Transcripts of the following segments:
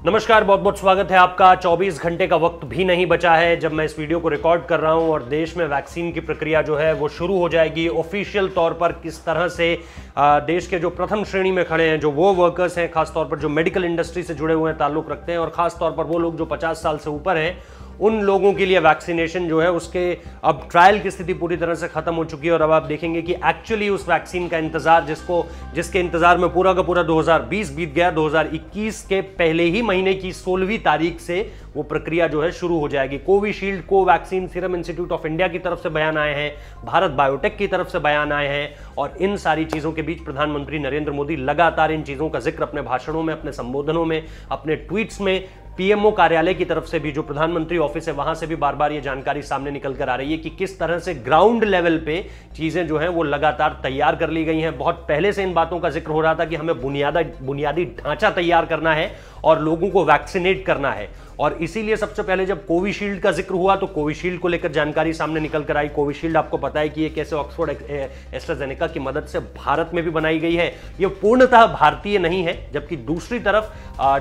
नमस्कार, बहुत बहुत स्वागत है आपका। 24 घंटे का वक्त भी नहीं बचा है जब मैं इस वीडियो को रिकॉर्ड कर रहा हूं और देश में वैक्सीन की प्रक्रिया जो है वो शुरू हो जाएगी ऑफिशियल तौर पर। किस तरह से देश के जो प्रथम श्रेणी में खड़े हैं, जो वो वर्कर्स हैं, खासतौर पर जो मेडिकल इंडस्ट्री से जुड़े हुए हैं, ताल्लुक रखते हैं, और खासतौर पर वो लोग जो 50 साल से ऊपर हैं, उन लोगों के लिए वैक्सीनेशन जो है उसके अब ट्रायल की स्थिति पूरी तरह से खत्म हो चुकी है। और अब आप देखेंगे कि एक्चुअली उस वैक्सीन का इंतजार जिसके इंतजार में पूरा का पूरा 2020 बीत गया, 2021 के पहले ही महीने की 16वीं तारीख से वो प्रक्रिया जो है शुरू हो जाएगी। Covishield, Covaxin, serum institute of India की तरफ से बयान आए हैं, भारत बायोटेक की तरफ से बयान आए हैं, और इन सारी चीजों के बीच प्रधानमंत्री नरेंद्र मोदी लगातार इन चीजों का जिक्र अपने भाषणों में, अपने संबोधनों में, अपने ट्वीट्स में, पीएमओ कार्यालय की तरफ से भी, जो प्रधानमंत्री ऑफिस है, वहां से भी बार बार ये जानकारी सामने निकल कर आ रही है कि किस तरह से ग्राउंड लेवल पे चीजें जो हैं वो लगातार तैयार कर ली गई हैं। बहुत पहले से इन बातों का जिक्र हो रहा था कि हमें बुनियादी ढांचा तैयार करना है और लोगों को वैक्सीनेट करना है, और इसीलिए सबसे पहले जब कोविशील्ड का जिक्र हुआ तो कोविशील्ड को लेकर जानकारी सामने निकल कर आई। कोविशील्ड आपको पता है कि ये कैसे ऑक्सफोर्ड एस्ट्राजेनेका की मदद से भारत में भी बनाई गई है। ये पूर्णतः भारतीय नहीं है, जबकि दूसरी तरफ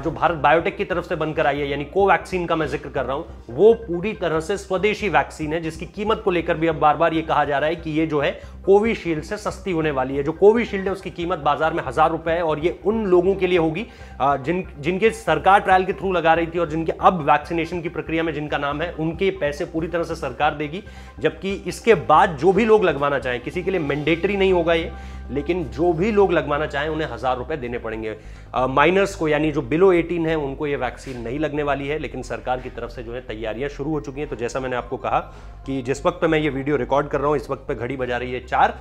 जो भारत बायोटेक की तरफ से बनकर आई है, यानी कोवैक्सीन का मैं जिक्र कर रहा हूं, वो पूरी तरह से स्वदेशी वैक्सीन है, जिसकी कीमत को लेकर भी अब बार बार ये कहा जा रहा है कि ये जो है कोविशील्ड से सस्ती होने वाली है। जो कोविशील्ड है उसकी कीमत बाजार में 1000 रुपए है, और ये उन लोगों के लिए होगी जिनके सरकार ट्रायल के थ्रू लगा रही थी और जिनके अब वैक्सीनेशन की प्रक्रिया में जिनका नाम है, उनके पैसे पूरी तरह से सरकार देगी। जबकि इसके बाद जो भी लोग लगवाना चाहें, किसी के लिए मैंडेटरी नहीं होगा ये, लेकिन जो भी लोग लगवाना चाहें उन्हें 1000 रुपए देने पड़ेंगे। माइनर्स को, यानी जो बिलो 18 है, उनको ये वैक्सीन नहीं लगने वाली है, लेकिन सरकार की तरफ से जो है तैयारियां शुरू हो चुकी हैं। तो जैसा मैंने आपको कहा कि जिस वक्त पे मैं ये वीडियो रिकॉर्ड कर रहा हूं, इस वक्त पे घड़ी बजा रही है 4,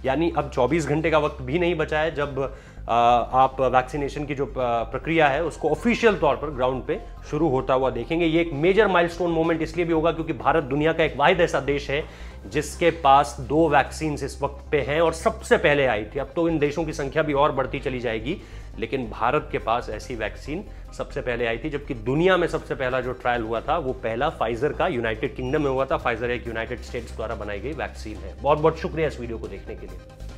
यानी अब 24 घंटे का वक्त भी नहीं बचा है जब आप वैक्सीनेशन की जो प्रक्रिया है उसको ऑफिशियल तौर पर ग्राउंड पे शुरू होता हुआ देखेंगे। ये एक मेजर माइलस्टोन मोमेंट इसलिए भी होगा क्योंकि भारत दुनिया का एक वाहिद ऐसा देश है जिसके पास 2 वैक्सीन इस वक्त पे हैं और सबसे पहले आई थी। अब तो इन देशों की संख्या भी और बढ़ती चली जाएगी, लेकिन भारत के पास ऐसी वैक्सीन सबसे पहले आई थी। जबकि दुनिया में सबसे पहला जो ट्रायल हुआ था वो पहला फाइजर का यूनाइटेड किंगडम में हुआ था। फाइजर एक यूनाइटेड स्टेट्स द्वारा बनाई गई वैक्सीन है। बहुत बहुत शुक्रिया इस वीडियो को देखने के लिए।